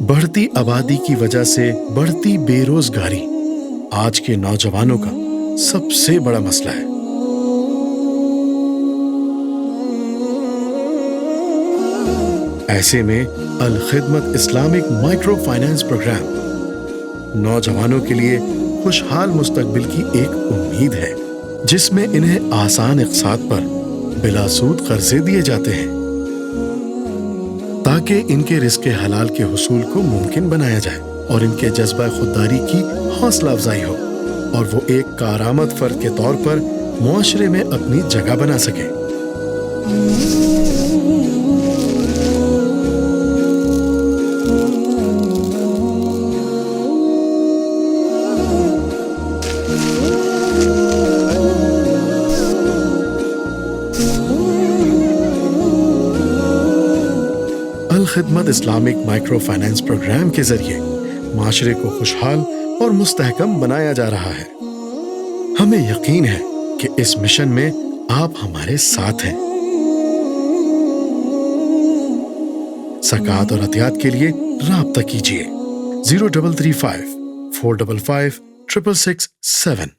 بڑھتی آبادی کی وجہ سے بڑھتی بے روزگاری آج کے نوجوانوں کا سب سے بڑا مسئلہ ہے۔ ایسے میں Alkhidmat Islamic micro finance programme نوجوانوں کے لیے خوشحال مستقبل کی ایک امید ہے، جس میں انہیں آسان اقساط پر بلا سود قرضے دیے جاتے ہیں تاکہ ان کے رزق حلال کے حصول کو ممکن بنایا جائے اور ان کے جذبہ خودداری کی حوصلہ افزائی ہو اور وہ ایک کارآمد فرد کے طور پر معاشرے میں اپنی جگہ بنا سکے۔ Alkhidmat Islamic micro finance programme کے ذریعے معاشرے کو خوشحال اور مستحکم بنایا جا رہا ہے۔ ہمیں یقین ہے کہ اس مشن میں آپ ہمارے ساتھ ہیں۔ زکوٰۃ اور عطیات کے لیے رابطہ کیجیے 0335 455 666 7۔